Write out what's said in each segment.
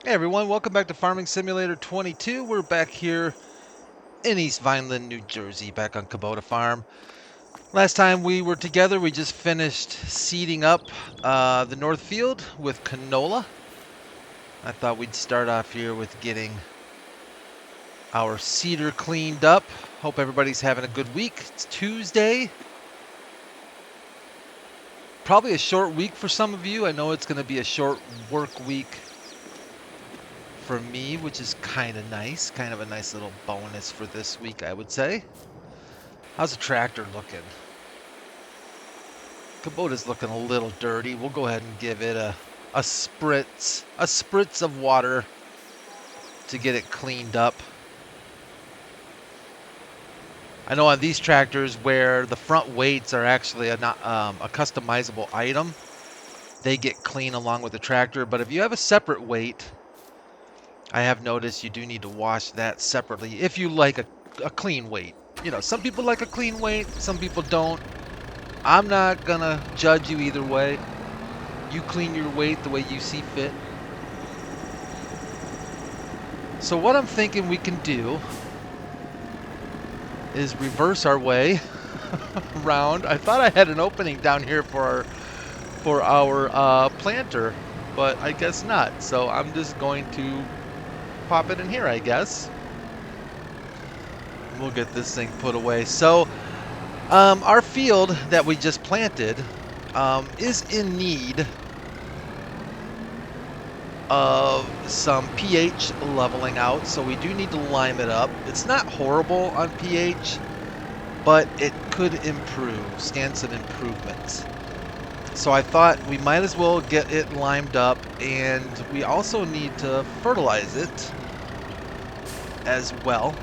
Hey everyone, welcome back to Farming Simulator 22. We're back here in East Vineland, New Jersey, back on Kubota Farm. Last time we were together, we just finished seeding up the north field with canola. I thought we'd start off here with getting our seeder cleaned up. Hope everybody's having a good week. It's Tuesday. Probably a short week for some of you. I know it's going to be a short work week for me, which is kind of nice. Kind of a nice little bonus for this week, I would say. How's the tractor looking? Kubota's looking a little dirty. We'll go ahead and give it a spritz of water to get it cleaned up. I know on these tractors where the front weights are actually a customizable item, they get clean along with the tractor. But if you have a separate weight, I have noticed you do need to wash that separately if you like a clean weight. You know, some people like a clean weight, some people don't. I'm not gonna judge you either way. You clean your weight the way you see fit. So what I'm thinking we can do is reverse our way around. I thought I had an opening down here for our planter, but I guess not. So I'm just going to pop it in here, I guess. We'll get this thing put away. So our field that we just planted is in need of some pH leveling out, so we do need to lime it up. It's not horrible on pH, but it could improve, stand some improvements. So I thought we might as well get it limed up, and we also need to fertilize it as well.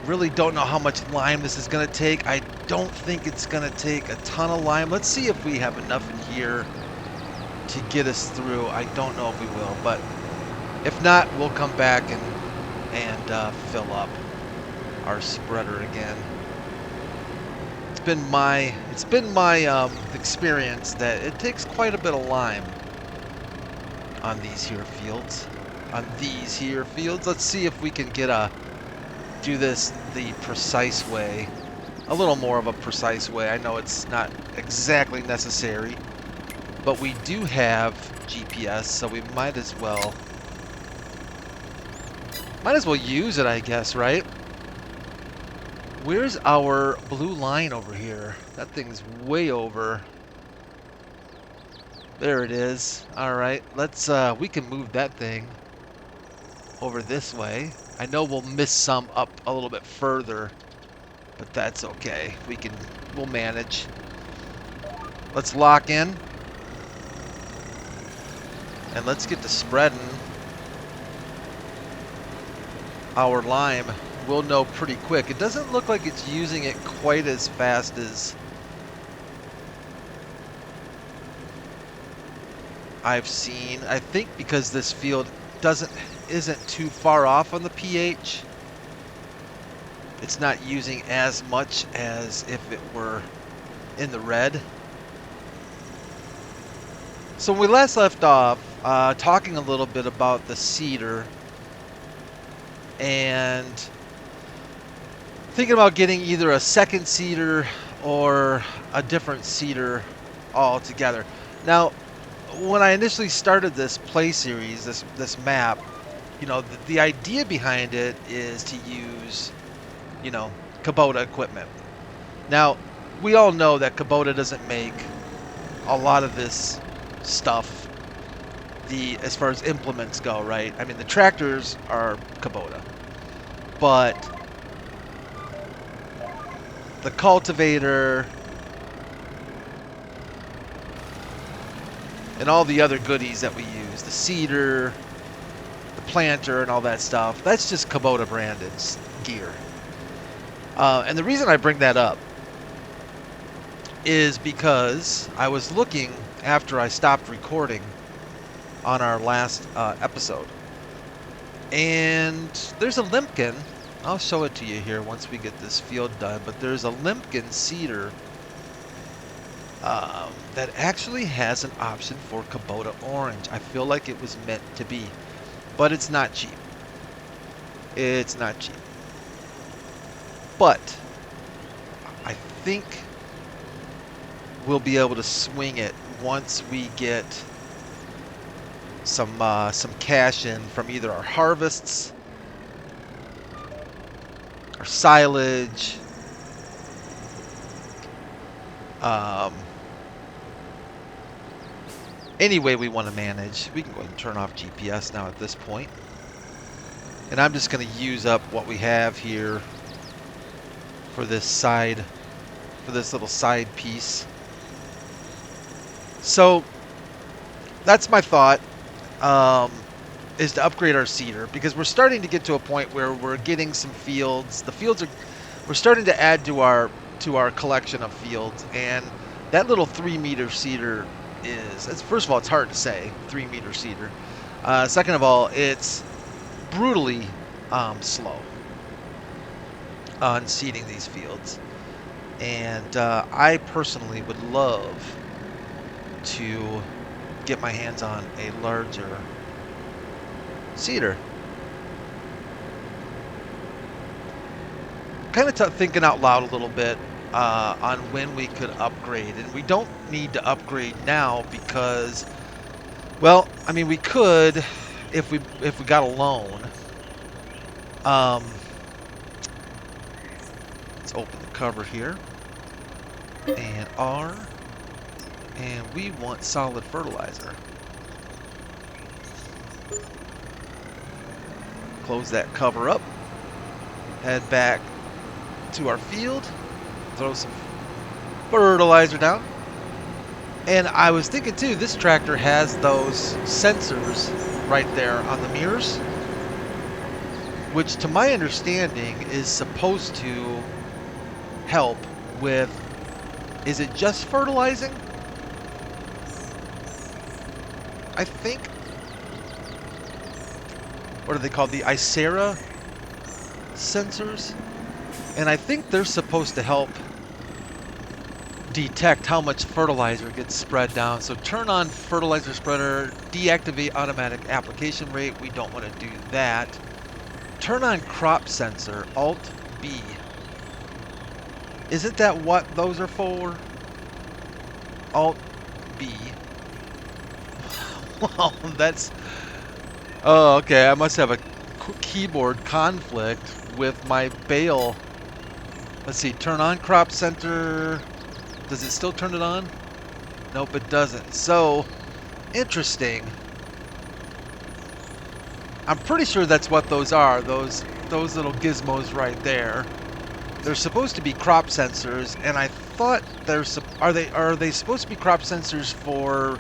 Really don't know how much lime this is going to take. I don't think it's going to take a ton of lime. Let's see if we have enough in here to get us through. I don't know if we will, but if not, we'll come back and fill up our spreader again. It's been my experience that it takes quite a bit of lime on these here fields. Let's see if we can get do this the precise way, a little more of a precise way. I know it's not exactly necessary, but we do have GPS, so we might as well use it, I guess, right? Where's our blue line over here? That thing's way over. There it is. All right, let's we can move that thing over this way. I know we'll miss some up a little bit further, but that's okay. We'll manage. Let's lock in. And let's get to spreading our lime. We'll know pretty quick. It doesn't look like it's using it quite as fast as I've seen. I think because this field isn't too far off on the pH. It's not using as much as if it were in the red. So when we last left off, talking a little bit about the seeder and thinking about getting either a second seeder or a different seeder altogether. Now, when I initially started this play series, this map, you know, the idea behind it is to use, you know, Kubota equipment. Now, we all know that Kubota doesn't make a lot of this stuff as far as implements go, right? I mean, the tractors are Kubota, but the cultivator and all the other goodies that we use, the seeder, the planter, and all that stuff, that's just Kubota branded gear. And the reason I bring that up is because I was looking after I stopped recording on our last episode, and there's a Limpkin. I'll show it to you here once we get this field done, but there's a Limpkin seeder that actually has an option for Kubota orange. I feel like it was meant to be, but it's not cheap. It's not cheap. But I think we'll be able to swing it once we get some cash in from either our harvests, our silage, any way we want to manage. We can go ahead and turn off GPS now at this point. And I'm just going to use up what we have here for this side, for this little side piece. So that's my thought, is to upgrade our seeder, because we're starting to get to a point where we're getting some fields. The fields are, we're starting to add to our collection of fields, and that little 3-meter seeder is, first of all, it's hard to say, 3-meter seeder. Second of all, it's brutally slow on seeding these fields. And I personally would love to get my hands on a larger seeder. Kind of thinking out loud a little bit on when we could upgrade. And we don't need to upgrade now because, well, I mean, we could if we got a loan. Let's open the cover here. And R. And we want solid fertilizer. Close that cover up. Head back to our field. Throw some fertilizer down. And I was thinking too, this tractor has those sensors right there on the mirrors, which to my understanding is supposed to help with, is it just fertilizing? I think. What are they called? The Icera sensors? And I think they're supposed to help detect how much fertilizer gets spread down. So turn on fertilizer spreader, deactivate automatic application rate. We don't want to do that. Turn on crop sensor, Alt B. Isn't that what those are for? Alt B. Well, that's... Oh, okay. I must have a keyboard conflict with my bale. Let's see. Turn on crop center. Does it still turn it on? Nope, it doesn't. So, interesting. I'm pretty sure that's what those are. Those little gizmos right there. They're supposed to be crop sensors, and I thought are they supposed to be crop sensors for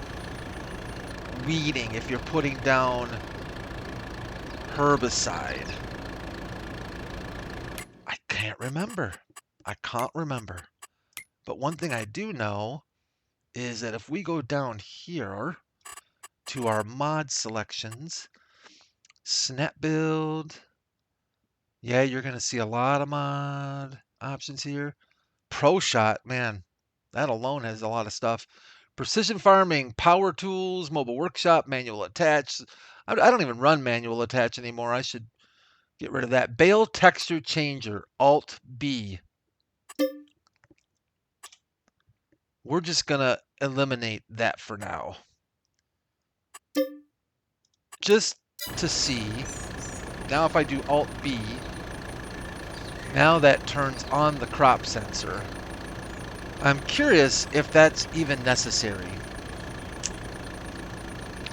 weeding if you're putting down herbicide? I can't remember. I can't remember. But one thing I do know is that if we go down here to our mod selections, snap build, yeah, you're going to see a lot of mod options here. Pro Shot, man, that alone has a lot of stuff. Precision farming, power tools, mobile workshop, manual attach. I don't even run manual attach anymore. I should get rid of that. Bale texture changer, Alt B. We're just going to eliminate that for now. Just to see. Now if I do Alt B, now that turns on the crop sensor. I'm curious if that's even necessary.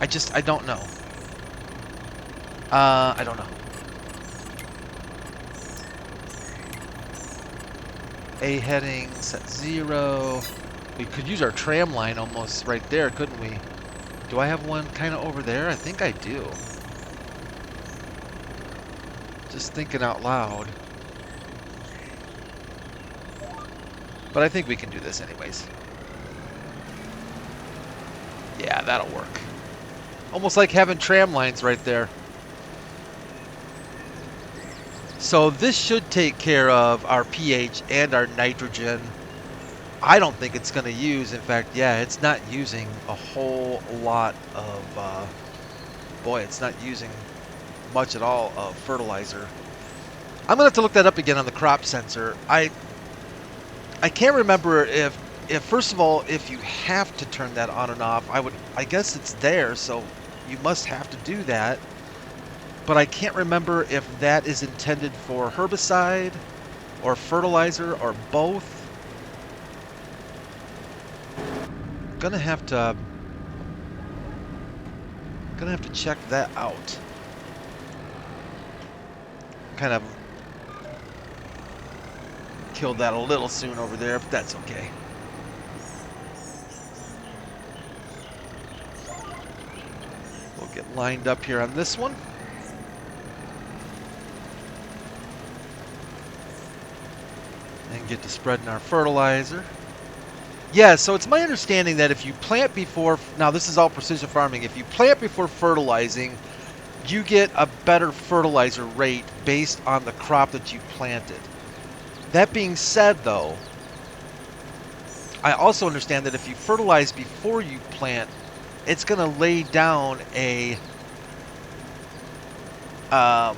I don't know. I don't know. A heading, set 0. We could use our tram line almost right there, couldn't we? Do I have one kind of over there? I think I do. Just thinking out loud. But I think we can do this anyways. Yeah, that'll work. Almost like having tram lines right there. So this should take care of our pH and our nitrogen. I don't think it's going to use, in fact, yeah, it's not using a whole lot of, boy, it's not using much at all of fertilizer. I'm going to have to look that up again on the crop sensor. I can't remember if first of all, if you have to turn that on and off. I guess it's there, so you must have to do that. But I can't remember if that is intended for herbicide or fertilizer or both. Gonna have to check that out. Kind of killed that a little soon over there, but that's okay. We'll get lined up here on this one. And get to spreading our fertilizer. Yeah, so it's my understanding that if you plant before, now this is all precision farming, if you plant before fertilizing, you get a better fertilizer rate based on the crop that you planted. That being said, though, I also understand that if you fertilize before you plant, it's going to lay down a I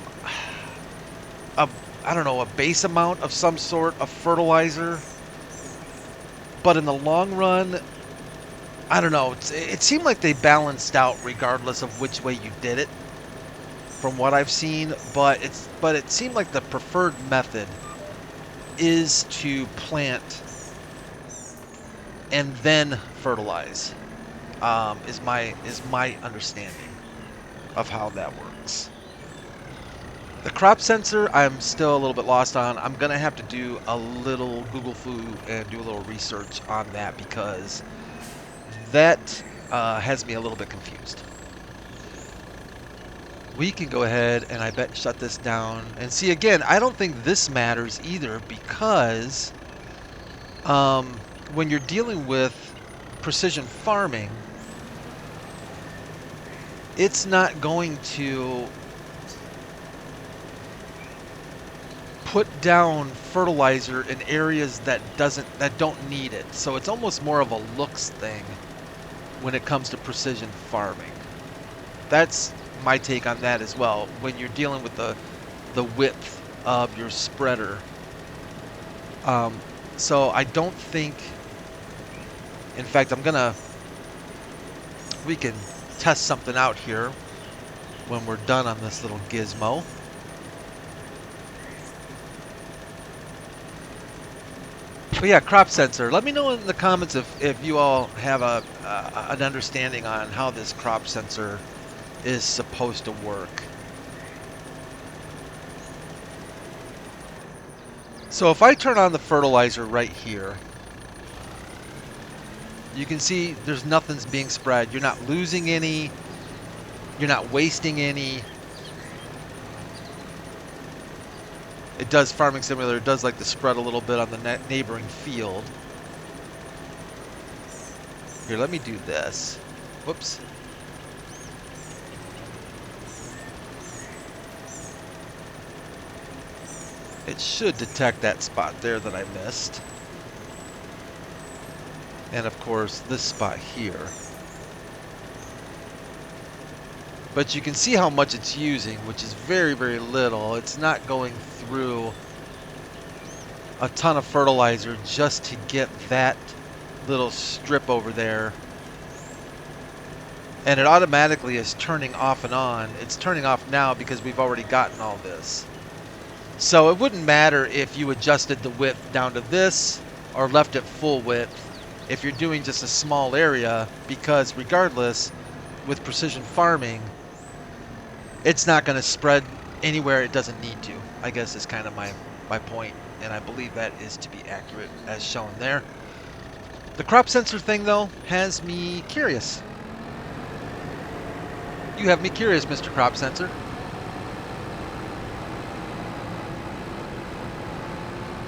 don't know, a base amount of some sort of fertilizer. But in the long run, I don't know. It seemed like they balanced out regardless of which way you did it, from what I've seen. But it seemed like the preferred method is to plant and then fertilize. Is my understanding of how that works. The crop sensor, I'm still a little bit lost on. I'm going to have to do a little Google foo and do a little research on that because that has me a little bit confused. We can go ahead and I bet shut this down. And see, again, I don't think this matters either because when you're dealing with precision farming, it's not going to put down fertilizer in areas that don't need it. So it's almost more of a looks thing when it comes to precision farming. That's my take on that as well. When you're dealing with the width of your spreader. So I don't think, in fact, we can test something out here when we're done on this little gizmo. But yeah, crop sensor. Let me know in the comments if you all have an understanding on how this crop sensor is supposed to work. So if I turn on the fertilizer right here, you can see there's nothing's being spread. You're not losing any. You're not wasting any. It does, Farming Simulator does like to spread a little bit on the neighboring field. Here, let me do this. Whoops. It should detect that spot there that I missed. And of course, this spot here. But you can see how much it's using, which is very, very little. It's not going through a ton of fertilizer just to get that little strip over there. And it automatically is turning off and on. It's turning off now because we've already gotten all this. So it wouldn't matter if you adjusted the width down to this or left it full width if you're doing just a small area, because regardless, with precision farming, it's not going to spread anywhere it doesn't need to, I guess is kind of my point, and I believe that is to be accurate as shown there. The crop sensor thing, though, has me curious. You have me curious, Mr. Crop Sensor.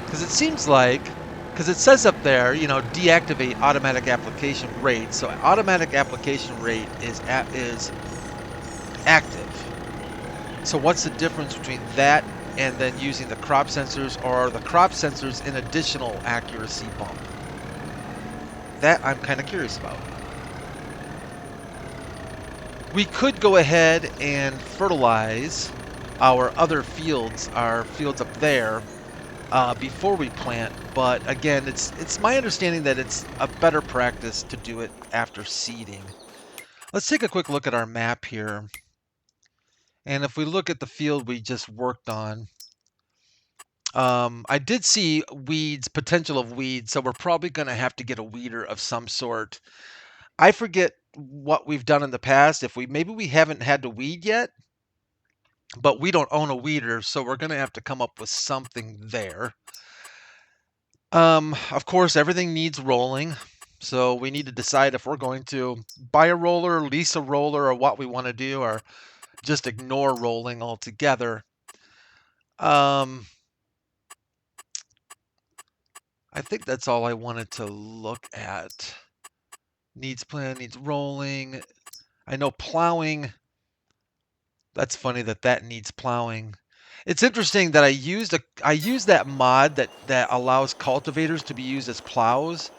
Because it seems like, because it says up there, you know, deactivate automatic application rate. So automatic application rate is active. So what's the difference between that and then using the crop sensors, or the crop sensors an additional accuracy bump? That I'm kind of curious about. We could go ahead and fertilize our other fields, our fields up there, before we plant. But again, it's my understanding that it's a better practice to do it after seeding. Let's take a quick look at our map here. And if we look at the field we just worked on, I did see weeds, potential of weeds, so we're probably going to have to get a weeder of some sort. I forget what we've done in the past. Maybe we haven't had to weed yet, but we don't own a weeder, so we're going to have to come up with something there. Of course, everything needs rolling, so we need to decide if we're going to buy a roller, lease a roller, or what we want to do, or just ignore rolling altogether. I think that's all I wanted to look at. Needs plan, needs rolling. I know plowing. That's funny that needs plowing. It's interesting that I used that mod that allows cultivators to be used as plows,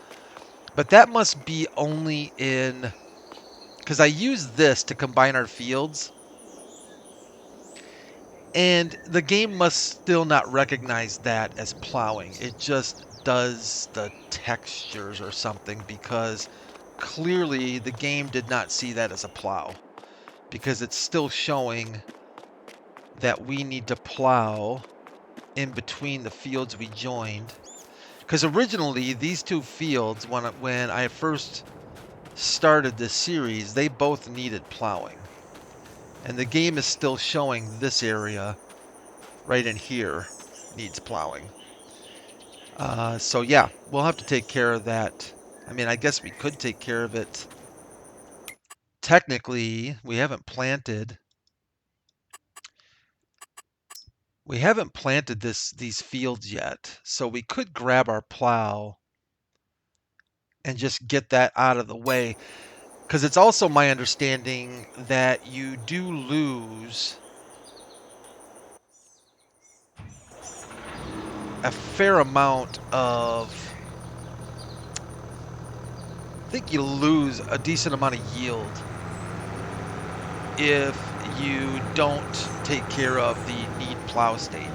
but that must be only in, because I used this to combine our fields, and the game must still not recognize that as plowing. It just does the textures or something, because clearly the game did not see that as a plow, because it's still showing that we need to plow in between the fields we joined. Because originally these two fields, when I first started this series, they both needed plowing. And the game is still showing this area right in here needs plowing. So yeah, we'll have to take care of that. I mean, I guess we could take care of it. Technically, we haven't planted. We haven't planted these fields yet, so we could grab our plow and just get that out of the way. Because it's also my understanding that you do lose a fair amount of... I think you lose a decent amount of yield if you don't take care of the need plow state.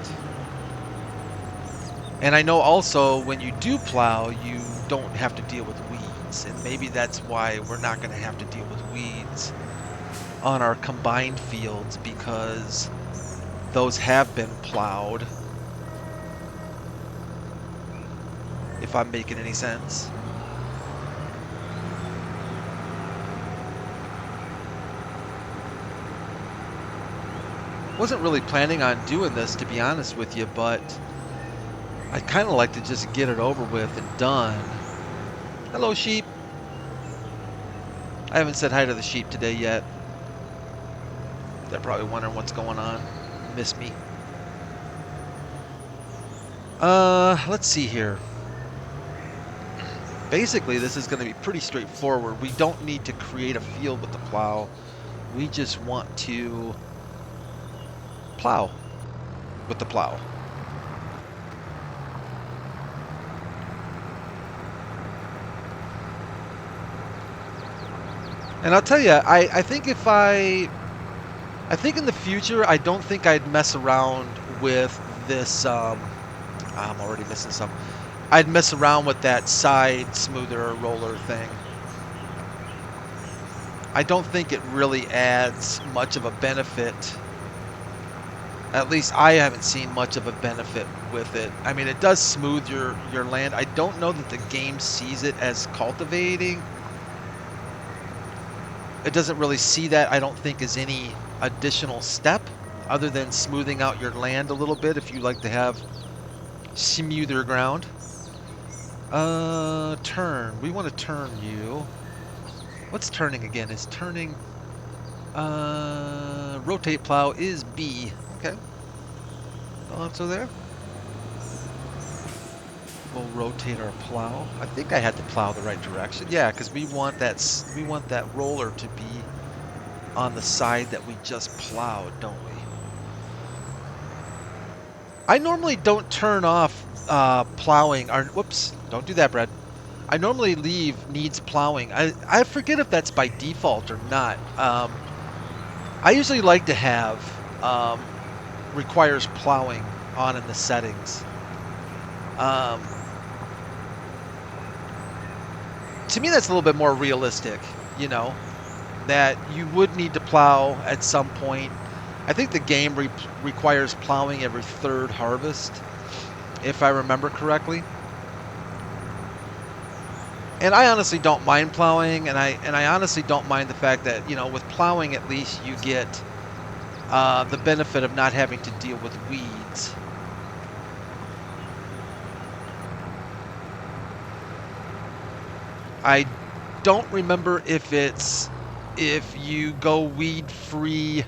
And I know also when you do plow, you don't have to deal with weeds. And maybe that's why we're not going to have to deal with weeds on our combined fields, because those have been plowed. If I'm making any sense. Wasn't really planning on doing this, to be honest with you, but I'd kind of like to just get it over with and done. Hello, sheep. I haven't said hi to the sheep today yet. They're probably wondering what's going on. Miss me. Let's see here. Basically, this is going to be pretty straightforward. We don't need to create a field with the plow. We just want to plow with the plow. And I'll tell you, I think I think in the future, I don't think I'd mess around with this, I'm already missing some. I'd mess around with that side smoother roller thing. I don't think it really adds much of a benefit. At least I haven't seen much of a benefit with it. I mean, it does smooth your land. I don't know that the game sees it as cultivating. It doesn't really see that, I don't think, as any additional step other than smoothing out your land a little bit if you like to have smoother ground. Turn. We want to turn you. What's turning again? Is turning... rotate plow is B. Okay. So there. We'll rotate our plow. I think I had to plow the right direction. Yeah, because we want that roller to be on the side that we just plowed, don't we? I normally don't turn off plowing. Whoops! Don't do that, Brad. I normally leave needs plowing. I forget if that's by default or not. I usually like to have requires plowing on in the settings. To me, that's a little bit more realistic, you know, that you would need to plow at some point. I think the game requires plowing every third harvest, if I remember correctly. And I honestly don't mind plowing, and I honestly don't mind the fact that, you know, with plowing at least you get the benefit of not having to deal with weeds. I don't remember if you go weed free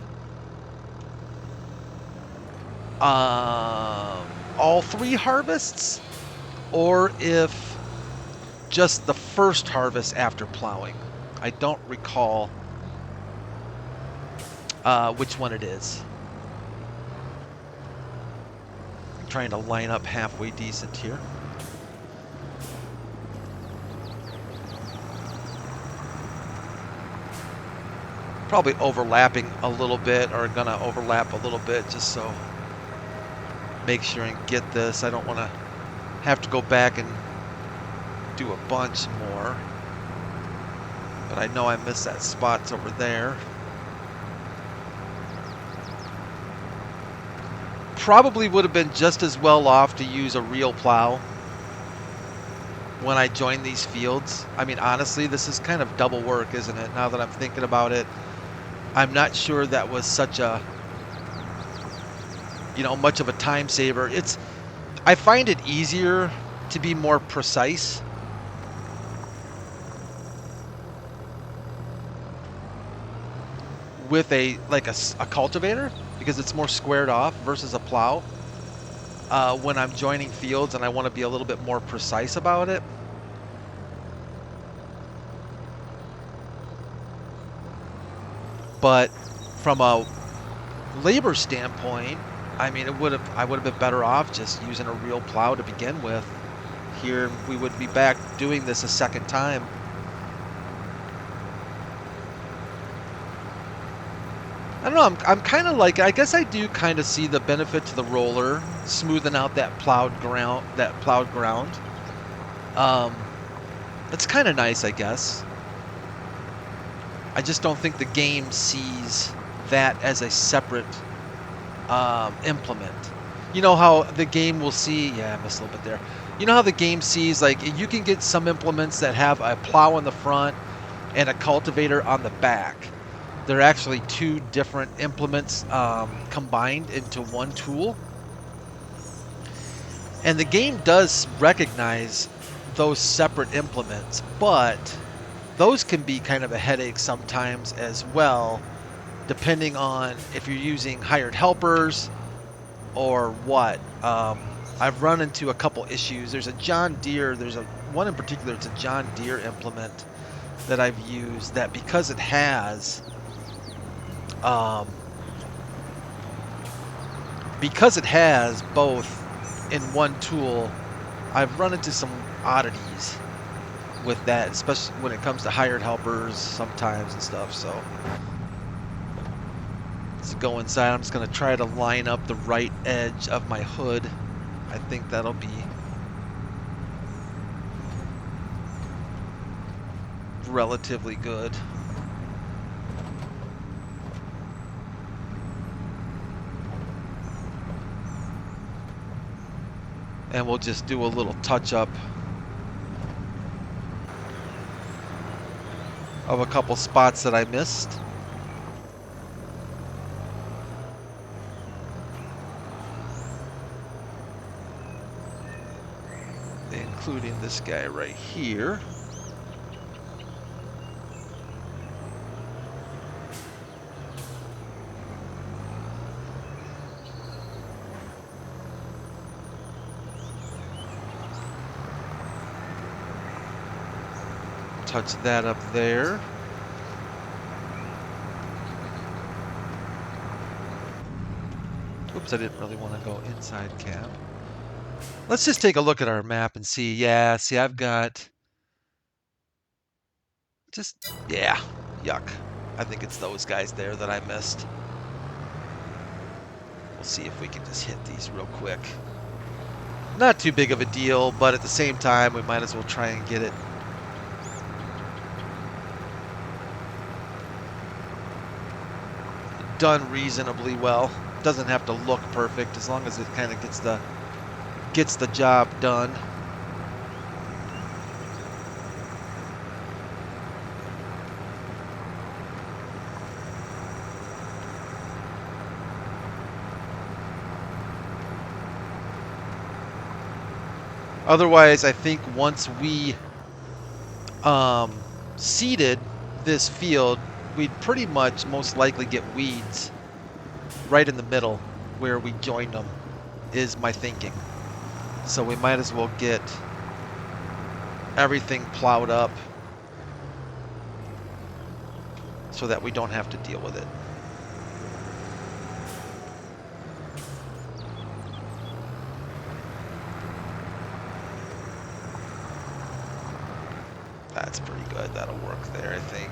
all 3 harvests, or if just the first harvest after plowing. I don't recall which one it is. I'm trying to line up halfway decent here. Probably overlapping a little bit, or gonna overlap a little bit just so make sure and get this. I don't want to have to go back and do a bunch more, but I know I missed that spots over there. Probably would have been just as well off to use a real plow when I joined these fields. I mean, honestly, this is kind of double work, isn't it? Now that I'm thinking about it, I'm not sure that was such a, you know, much of a time saver. I find it easier to be more precise with a cultivator, because it's more squared off versus a plow when I'm joining fields and I want to be a little bit more precise about it. But from a labor standpoint, I mean, I would have been better off just using a real plow to begin with. Here we would be back doing this a second time. I don't know, I'm kind of like, I guess I do kind of see the benefit to the roller, smoothing out that plowed ground. That's kind of nice, I guess. I just don't think the game sees that as a separate implement. You know how the game will see, yeah, I missed a little bit there. You know how the game sees, like, you can get some implements that have a plow in the front and a cultivator on the back. They're actually 2 different implements combined into one tool. And the game does recognize those separate implements, but those can be kind of a headache sometimes as well, depending on if you're using hired helpers or what. I've run into a couple issues. There's a John Deere, one in particular, it's a John Deere implement that I've used that because it has both in one tool, I've run into some oddities with that, especially when it comes to hired helpers sometimes and stuff. So let's go inside. I'm just going to try to line up the right edge of my hood. I think that'll be relatively good. And we'll just do a little touch-up of a couple spots that I missed. Including this guy right here. Touch that up there. Oops, I didn't really want to go inside cab. Let's just take a look at our map and see. Yeah, see, I've got Just, yeah, yuck. I think it's those guys there that I missed. We'll see if we can just hit these real quick. Not too big of a deal, but at the same time, we might as well try and get it done reasonably well. Doesn't have to look perfect as long as it kind of gets the job done. Otherwise, I think once we seeded this field, we'd pretty much most likely get weeds right in the middle where we joined them, is my thinking. So we might as well get everything plowed up so that we don't have to deal with it. That's pretty good. That'll work there, I think.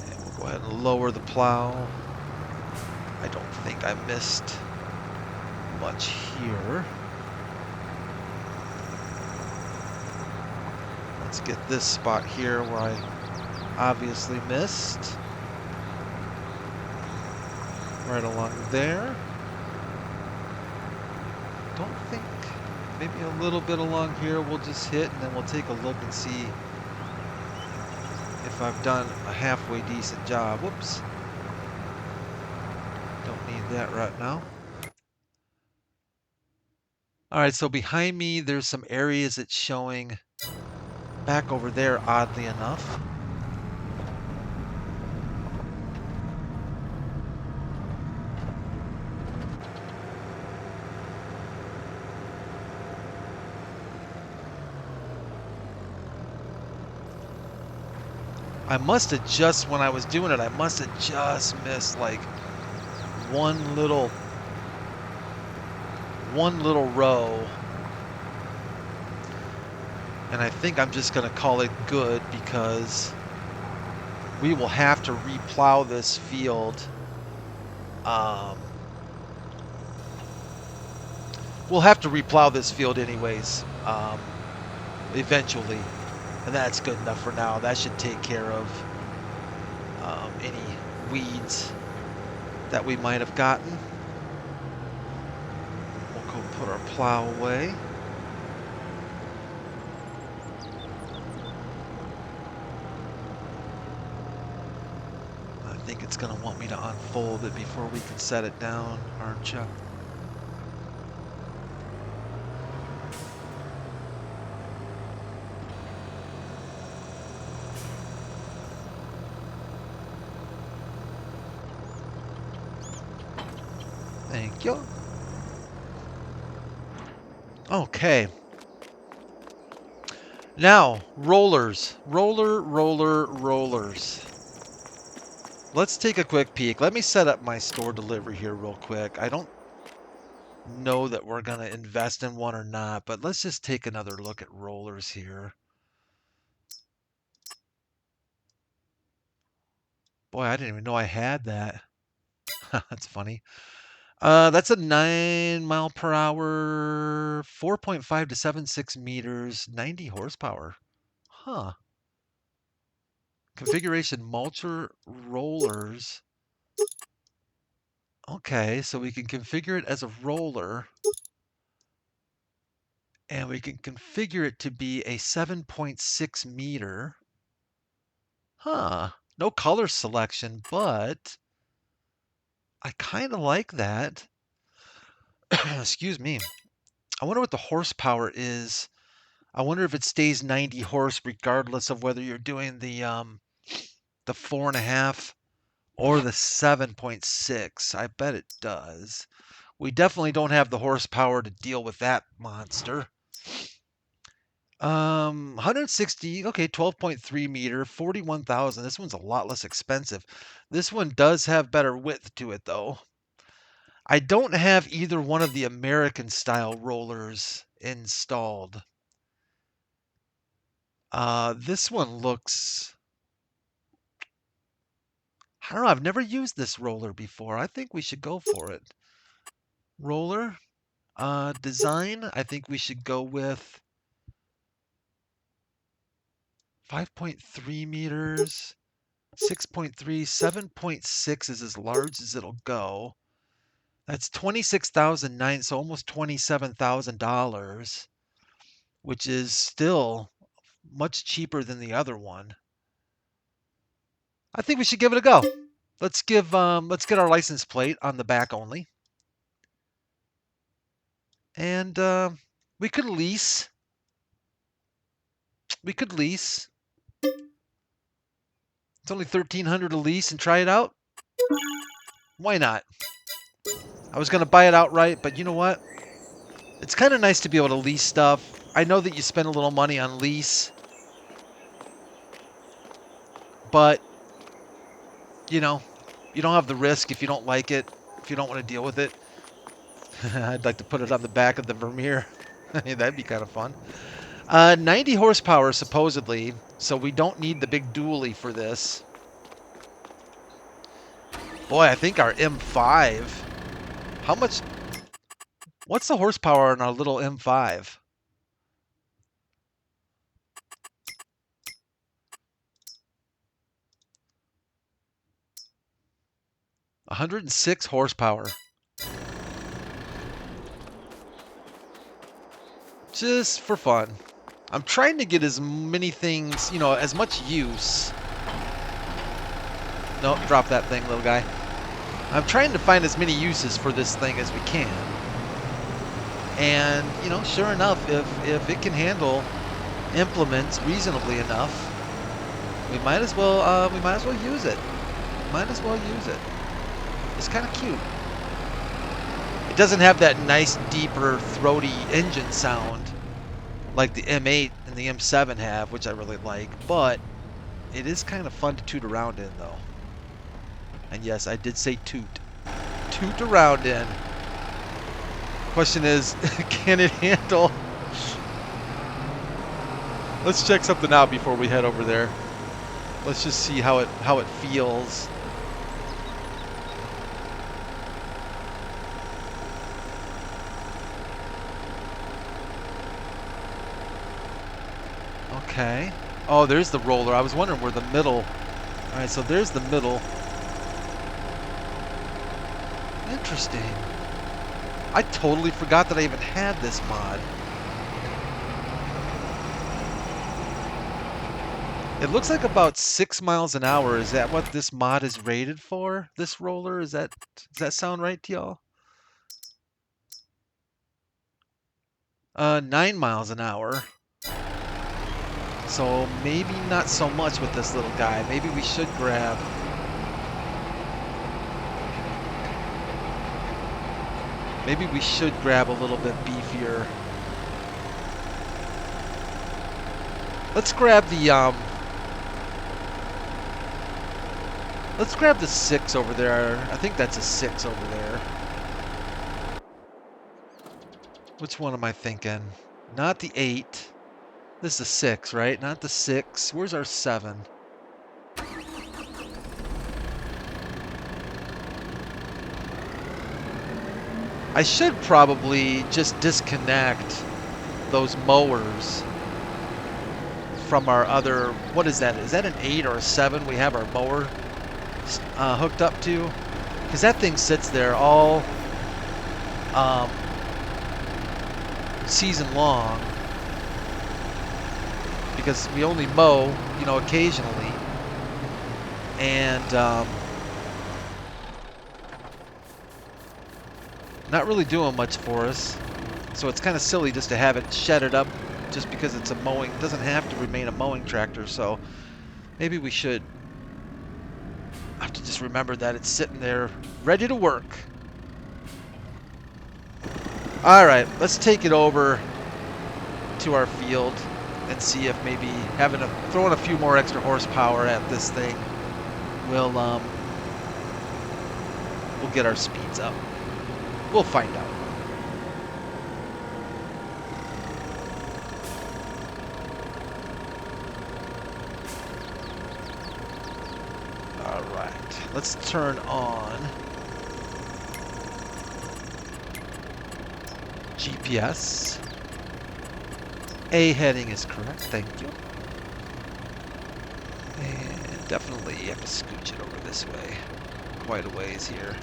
And we'll go ahead and lower the plow. I don't think I missed much here. Let's get this spot here where I obviously missed. Right along there. Don't think, maybe a little bit along here we'll just hit, and then we'll take a look and see if I've done a halfway decent job. Whoops. Don't need that right now. All right, so behind me, there's some areas it's showing back over there, oddly enough. I must have just, when I was doing it, I must have just missed like one little row. And I think I'm just going to call it good because we will have to replow this field. We'll have to replow this field anyways, eventually. And that's good enough for now. That should take care of any weeds that we might have gotten. We'll go put our plow away. I think it's going to want me to unfold it before we can set it down, aren't you? Thank you. Okay. Now, rollers. Rollers. Let's take a quick peek. Let me set up my store delivery here real quick. I don't know that we're going to invest in one or not, but let's just take another look at rollers here. Boy, I didn't even know I had that. That's funny. That's a 9 mile per hour, 4.5 to 7.6 meters, 90 horsepower. Huh. Configuration mulcher rollers. Okay, so we can configure it as a roller. And we can configure it to be a 7.6 meter. Huh. No color selection, but I kind of like that. Excuse me. I wonder what the horsepower is. I wonder if it stays 90 horse regardless of whether you're doing the 4.5 or the 7.6. I bet it does. We definitely don't have the horsepower to deal with that monster. 160, okay, 12.3 meter, 41,000. This one's a lot less expensive. This one does have better width to it, though. I don't have either one of the American style rollers installed. This one looks, I don't know, I've never used this roller before. I think we should go for it. Roller, design, I think we should go with 5.3 meters, 6.3, 7.6 is as large as it'll go. That's $26,009, so almost $27,000, which is still much cheaper than the other one. I think we should give it a go. Let's get our license plate on the back only. And we could lease. We could lease. It's only $1,300 to lease and try it out. Why not? I was going to buy it outright, but you know what? It's kind of nice to be able to lease stuff. I know that you spend a little money on lease, but you know, you don't have the risk if you don't like it, if you don't want to deal with it. I'd like to put it on the back of the Vermeer. That'd be kind of fun. 90 horsepower supposedly, so we don't need the big dually for this. Boy, I think our M5. How much? What's the horsepower on our little M5? $106 horsepower. Just for fun. I'm trying to get as many things, you know, as much use. No, drop that thing, little guy. I'm trying to find as many uses for this thing as we can. And, you know, sure enough, if it can handle implements reasonably enough, we might as well use it. Might as well use it. It's kind of cute. It doesn't have that nice, deeper, throaty engine sound like the M8 and the M7 have, which I really like, but it is kind of fun to toot around in, though. And yes, I did say toot. Toot around in. Question is, can it handle? Let's check something out before we head over there. Let's just see how it feels. Okay. Oh, there's the roller. I was wondering where the middle. All right, so there's the middle. Interesting. I totally forgot that I even had this mod. It looks like about 6 miles an hour. Is that what this mod is rated for? This roller? Does that sound right to y'all? 9 miles an hour. So maybe not so much with this little guy. Maybe we should grab. Maybe we should grab a little bit beefier. Let's grab the let's grab the 6 over there. I think that's a 6 over there. Which one am I thinking? Not the 8. This is a 6, right? Not the 6. Where's our 7? I should probably just disconnect those mowers from our other. What is that? Is that an 8 or a 7 we have our mower hooked up to? Because that thing sits there all season long. Because we only mow, you know, occasionally. And not really doing much for us. So it's kind of silly just to have it shedded up just because it's a mowing. It doesn't have to remain a mowing tractor, so maybe we should have to just remember that it's sitting there ready to work. Alright, let's take it over to our field and see if maybe throwing a few more extra horsepower at this thing will we'll get our speeds up. We'll find out. right, let's turn on GPS. A heading is correct, thank you. And definitely you have to scooch it over this way. Quite a ways here.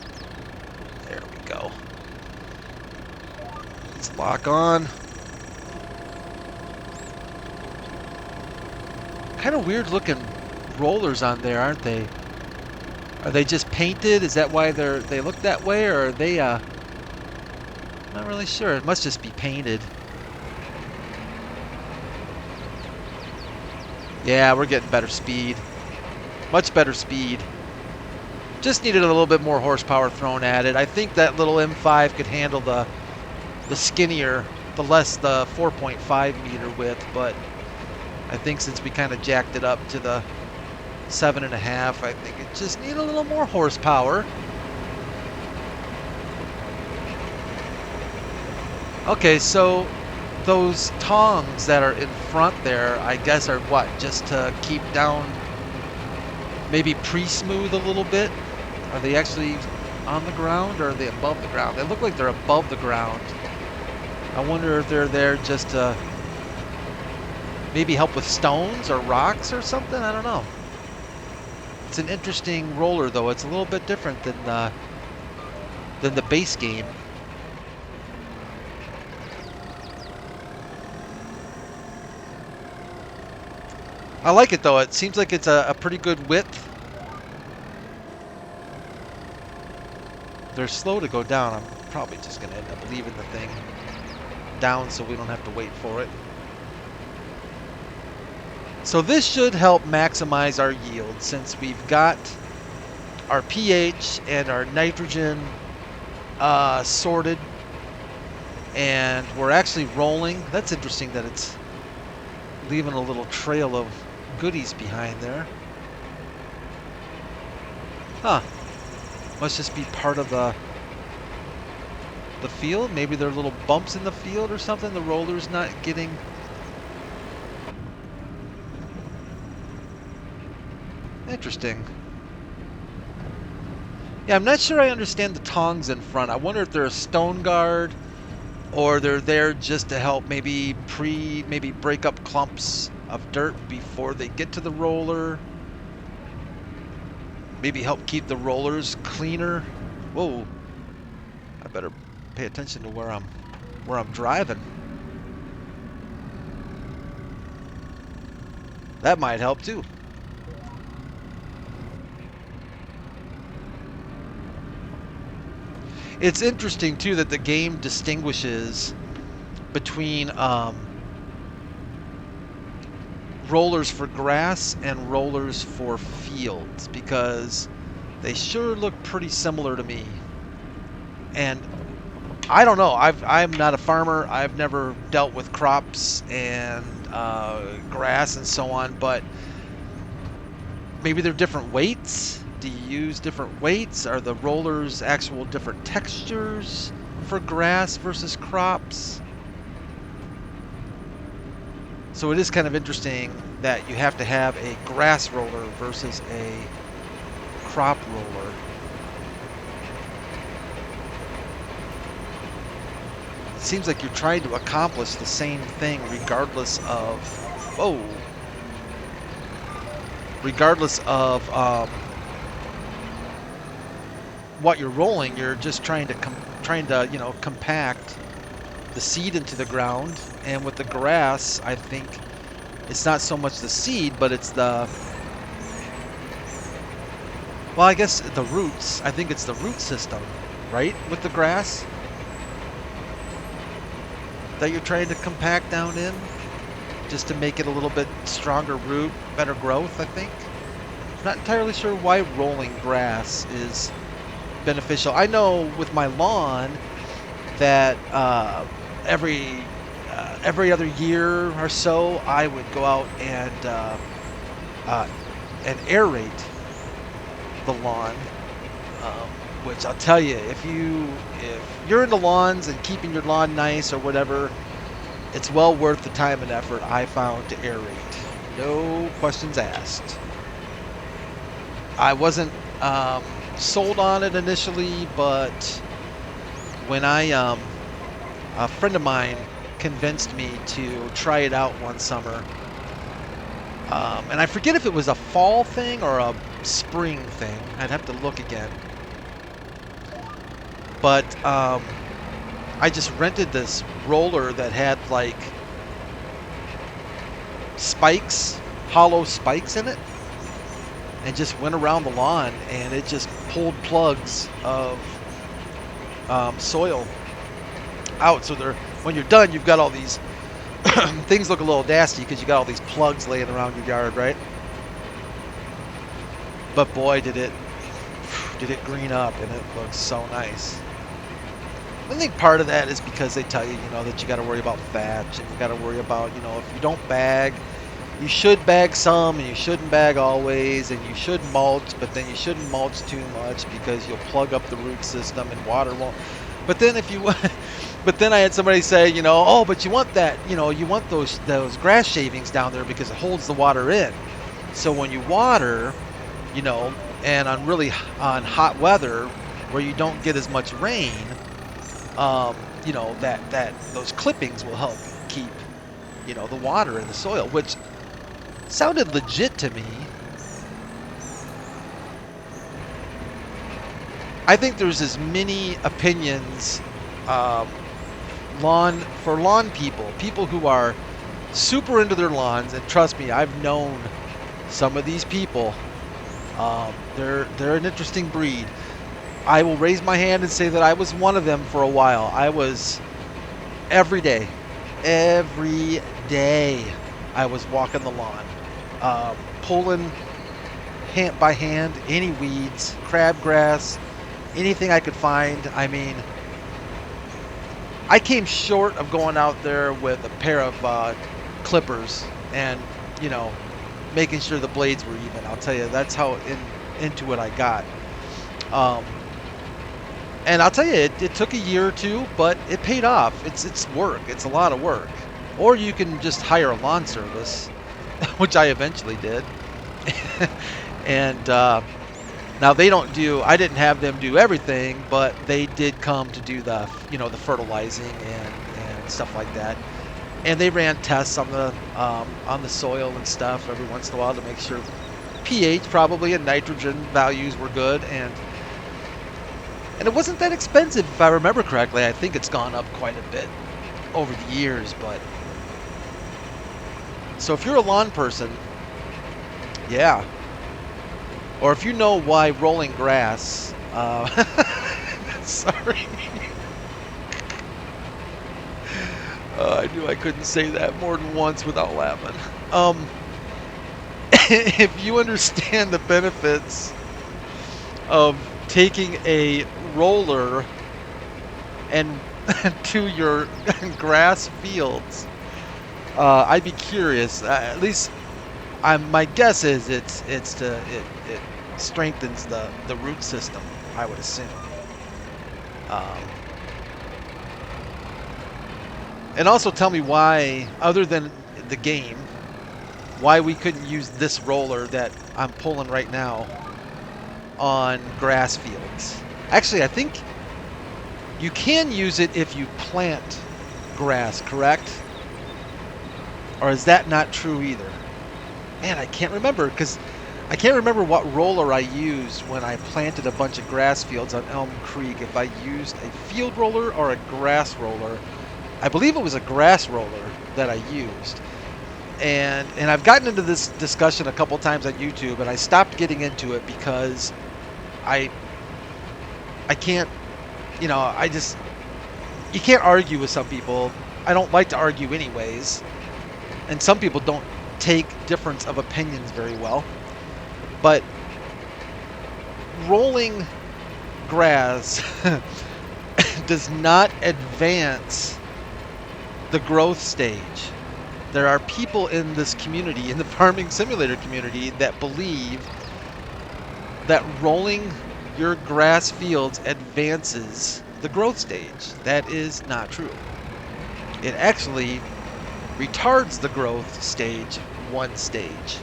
There we go. Let's lock on. Kind of weird looking rollers on there, aren't they? Are they just painted? Is that why they look that way, or are they I'm not really sure. It must just be painted. Yeah, we're getting better speed. Much better speed. Just needed a little bit more horsepower thrown at it. I think that little M5 could handle the skinnier, the 4.5 meter width, but I think since we kind of jacked it up to the 7.5, I think it just needs a little more horsepower. Okay, so those tongs that are in front there, I guess are what? Just to keep down, maybe pre-smooth a little bit? Are they actually on the ground, or are they above the ground? They look like they're above the ground. I wonder if they're there just to maybe help with stones or rocks or something? I don't know. It's an interesting roller, though. It's a little bit different than the base game. I like it, though. It seems like it's a pretty good width. They're slow to go down. I'm probably just going to end up leaving the thing down so we don't have to wait for it. So this should help maximize our yield, since we've got our pH and our nitrogen sorted, and we're actually rolling. That's interesting that it's leaving a little trail of goodies behind there. Huh. Must just be part of the field. Maybe there are little bumps in the field or something. The roller's not getting... Interesting. Yeah, I'm not sure I understand the tongs in front. I wonder if they're a stone guard, or they're there just to help maybe break up clumps of dirt before they get to the roller. Maybe help keep the rollers cleaner. Whoa. I better pay attention to where I'm driving. That might help too. It's interesting too that the game distinguishes between rollers for grass and rollers for fields, because they sure look pretty similar to me. And I don't know, I'm not a farmer. I've never dealt with crops and grass and so on, but maybe they're different weights. Do you use different weights? Are the rollers actual different textures for grass versus crops? So it is kind of interesting that you have to have a grass roller versus a crop roller. It seems like you're trying to accomplish the same thing regardless of... Whoa! Regardless of what you're rolling, you're just trying to you know, compact the seed into the ground. And with the grass, I think it's not so much the seed, but it's the, well, I guess the roots. I think it's the root system, right? With the grass that you're trying to compact down in, just to make it a little bit stronger root, better growth, I think. I'm not entirely sure why rolling grass is beneficial. I know with my lawn that every other year or so, I would go out and aerate the lawn, which I'll tell you, if you're into lawns and keeping your lawn nice or whatever, it's well worth the time and effort, I found, to aerate. No questions asked. I wasn't sold on it initially, but when a friend of mine convinced me to try it out one summer, and I forget if it was a fall thing or a spring thing. I'd have to look again. But I just rented this roller that had like spikes, hollow spikes in it, and just went around the lawn, and it just pulled plugs of soil out. So when you're done, you've got all these things look a little nasty because you got all these plugs laying around your yard, right? But boy, did it green up, and it looks so nice. I think part of that is because they tell you, that you got to worry about thatch, and you got to worry about, if you don't bag, you should bag some, and you shouldn't bag always, and you should mulch, but then you shouldn't mulch too much because you'll plug up the root system and water won't. But then but then I had somebody say, oh, but you want that, you want those grass shavings down there because it holds the water in. So when you water, and on hot weather where you don't get as much rain, those clippings will help keep, the water in the soil, which sounded legit to me. I think there's as many opinions for lawn people who are super into their lawns, and trust me, I've known some of these people. They're an interesting breed. I will raise my hand and say that I was one of them for a while. I was every day I was walking the lawn, pulling hand by hand any weeds, crabgrass, anything I could find. I mean, I came short of going out there with a pair of clippers and, making sure the blades were even. I'll tell you, that's how into it I got. And I'll tell you, it took a year or two, but it paid off. It's work. It's a lot of work. Or you can just hire a lawn service, which I eventually did. And now they don't do. I didn't have them do everything, but they did come to do the the fertilizing and stuff like that. And they ran tests on the soil and stuff every once in a while to make sure pH probably and nitrogen values were good, and it wasn't that expensive if I remember correctly. I think it's gone up quite a bit over the years, but so if you're a lawn person, yeah, or if you know why rolling grass, sorry. I knew I couldn't say that more than once without laughing. If you understand the benefits of taking a roller and to your grass fields, I'd be curious. At least, my guess is it strengthens the root system, I would assume. And also tell me why, other than the game, why we couldn't use this roller that I'm pulling right now on grass fields. Actually, I think you can use it if you plant grass, correct? Or is that not true either? Man, I can't remember, because I can't remember what roller I used when I planted a bunch of grass fields on Elm Creek. If I used a field roller or a grass roller. I believe it was a grass roller that I used. And I've gotten into this discussion a couple times on YouTube, and I stopped getting into it because I can't, you can't argue with some people. I don't like to argue anyways. And some people don't take difference of opinions very well. But rolling grass does not advance the growth stage. There are people in this community, in the farming simulator community, that believe that rolling your grass fields advances the growth stage. That is not true. It actually retards the growth stage one stage.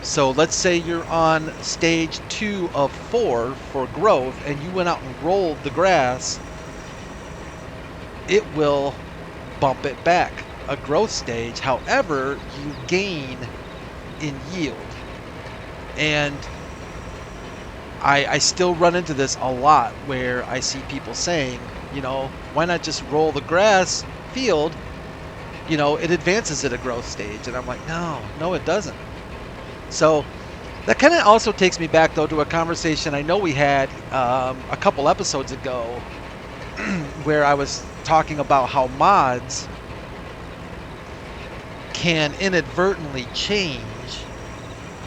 So let's say you're on stage 2 of 4 for growth and you went out and rolled the grass, it will bump it back a growth stage. However, you gain in yield. And I still run into this a lot where I see people saying, you know, why not just roll the grass field? You know, it advances at a growth stage. And I'm like, no, it doesn't. So that kind of also takes me back, though, to a conversation I know we had a couple episodes ago where I was talking about how mods can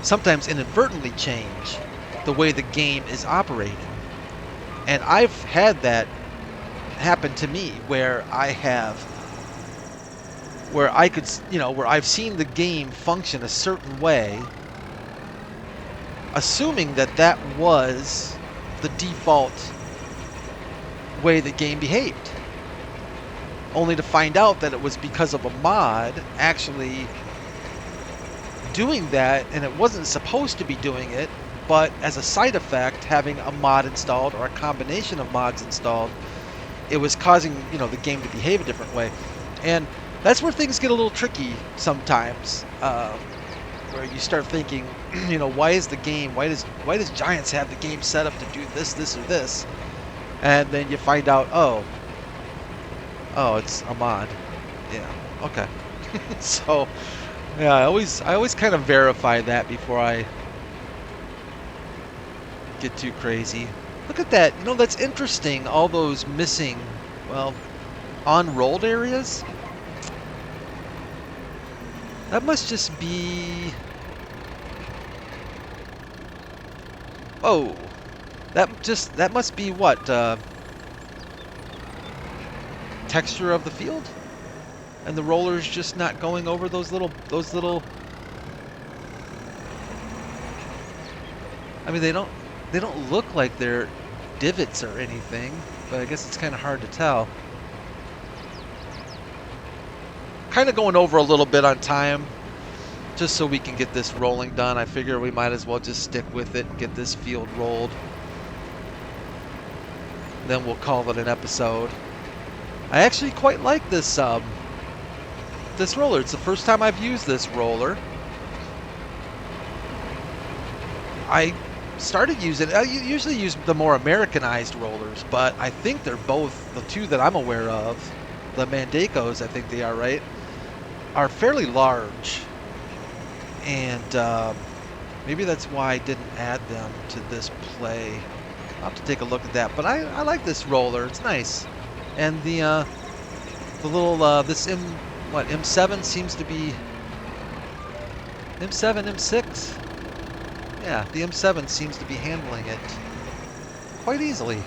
sometimes inadvertently change the way the game is operating. And I've had that happen to me where where I've seen the game function a certain way, assuming that that was the default way the game behaved, only to find out that it was because of a mod actually doing that, and it wasn't supposed to be doing it, but as a side effect, having a mod installed or a combination of mods installed, it was causing, you know, the game to behave a different way. And that's where things get a little tricky sometimes, where you start thinking, you know, why does Giants have the game set up to do this, this, or this? And then you find out, oh, it's a mod. Yeah, okay. So, yeah, I always kind of verify that before I get too crazy. Look at that. You know, that's interesting. All those missing, well, unrolled areas. That must just be... Oh, that must be what? Texture of the field? And the roller's just not going over those little... I mean, they don't look like they're divots or anything, but I guess it's kind of hard to tell. Kind of going over a little bit on time, just so we can get this rolling done. I figure we might as well just stick with it and get this field rolled. Then we'll call it an episode. I actually quite like this this roller. It's the first time I've used this roller. I started using it. I usually use the more Americanized rollers, but I think they're both, the two that I'm aware of, the Mandacos, I think they are, right, are fairly large. And maybe that's why I didn't add them to this play. I'll have to take a look at that. But I like this roller. It's nice. And the little, this M7 seems to be, M7, M6? Yeah, the M7 seems to be handling it quite easily.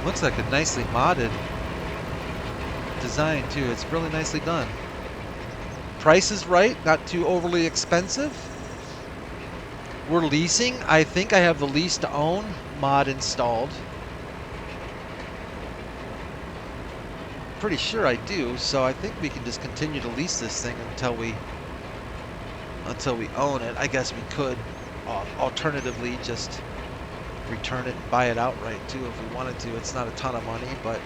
Looks like a nicely modded design too. It's really nicely done. Price is right, not too overly expensive. We're leasing. I think I have the lease to own mod installed. Pretty sure I do, so I think we can just continue to lease this thing until we own it. I guess we could alternatively just return it and buy it outright too if we wanted to. It's not a ton of money, but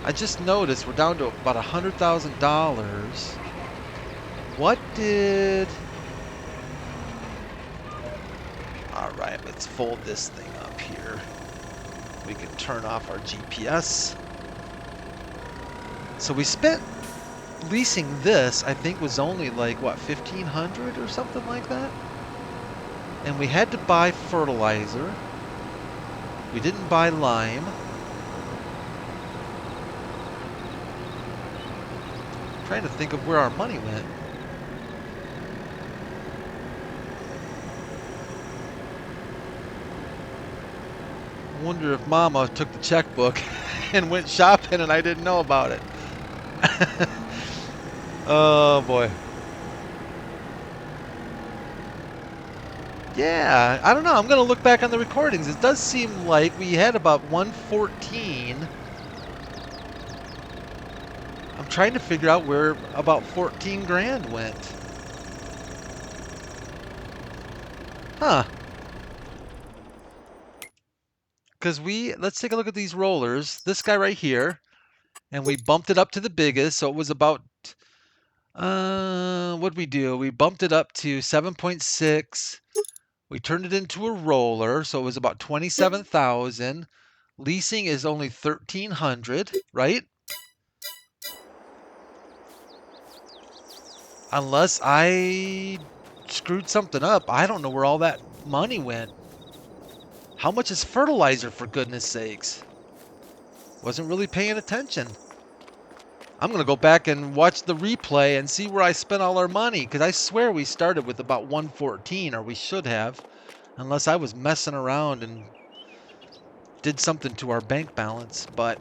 I just noticed we're down to about $100,000. What did... Alright, let's fold this thing up here. We can turn off our GPS. So we spent, leasing this, I think was only like, what, $1,500 or something like that? And we had to buy fertilizer. We didn't buy lime. Trying to think of where our money went. Wonder if Mama took the checkbook and went shopping and I didn't know about it. Oh boy. Yeah, I don't know. I'm going to look back on the recordings. It does seem like we had about 114. I'm trying to figure out where about 14 grand went. Huh. Because let's take a look at these rollers. This guy right here, and we bumped it up to the biggest, so it was about, what did we do? We bumped it up to 7.6. We turned it into a roller, so it was about 27,000. Leasing is only 1,300, right? Unless I screwed something up. I don't know where all that money went. How much is fertilizer, for goodness sakes? Wasn't really paying attention. I'm going to go back and watch the replay and see where I spent all our money, because I swear we started with about 114, or we should have, unless I was messing around and did something to our bank balance. But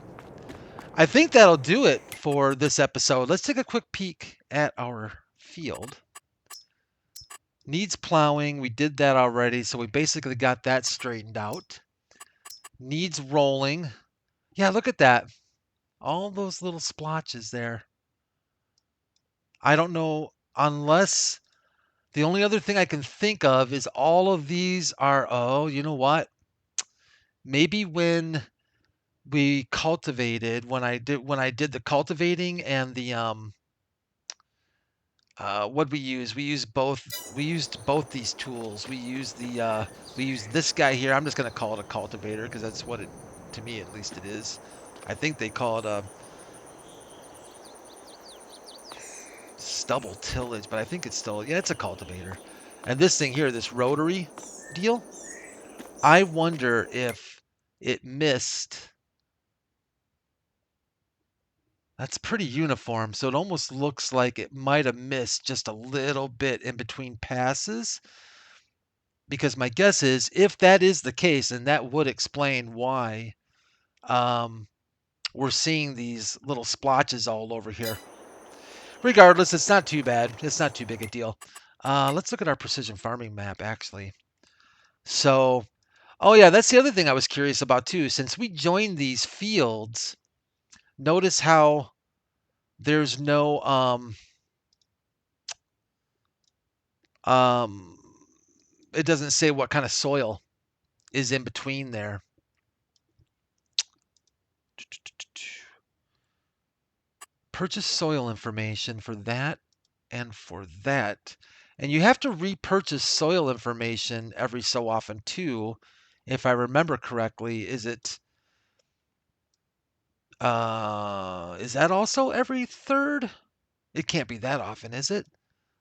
I think that'll do it for this episode. Let's take a quick peek at our field. Needs plowing. We did that already, so we basically got that straightened out. Needs rolling. Yeah, look at that. All those little splotches there. I don't know, unless the only other thing I can think of is all of these are, oh, you know what? Maybe when we cultivated, when I did the cultivating and the what we use? We used both these tools. We used this guy here. I'm just gonna call it a cultivator because that's what it, to me at least, it is. I think they call it a stubble tillage, but I think it's still, yeah, it's a cultivator. And this thing here, this rotary deal, I wonder if it missed. That's pretty uniform, so it almost looks like it might have missed just a little bit in between passes. Because my guess is, if that is the case, then that would explain why we're seeing these little splotches all over here. Regardless, it's not too bad. It's not too big a deal. Let's look at our precision farming map, actually. So, oh yeah, that's the other thing I was curious about too. Since we joined these fields, notice how there's no it doesn't say what kind of soil is in between there. Purchase soil information for that and for that. And you have to repurchase soil information every so often too, if I remember correctly. Is that also every third? It can't be that often, is it?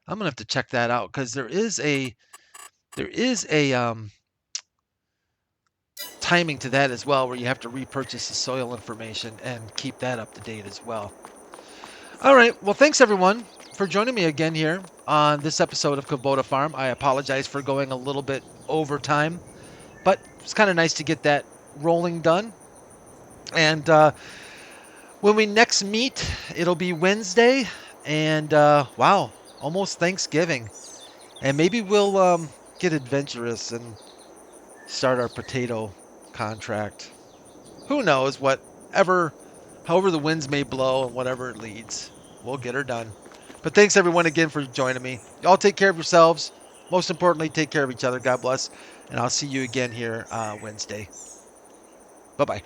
I'm gonna have to check that out because there is a timing to that as well, where you have to repurchase the soil information and keep that up to date as well. All right. Well, thanks everyone for joining me again here on this episode of Kubota Farm. I apologize for going a little bit over time, but it's kind of nice to get that rolling done. And when we next meet, it'll be Wednesday, and wow, almost Thanksgiving. And maybe we'll get adventurous and start our potato contract. Who knows, however the winds may blow and whatever it leads, we'll get her done. But thanks everyone again for joining me. Y'all take care of yourselves. Most importantly, take care of each other. God bless. And I'll see you again here Wednesday. Bye-bye.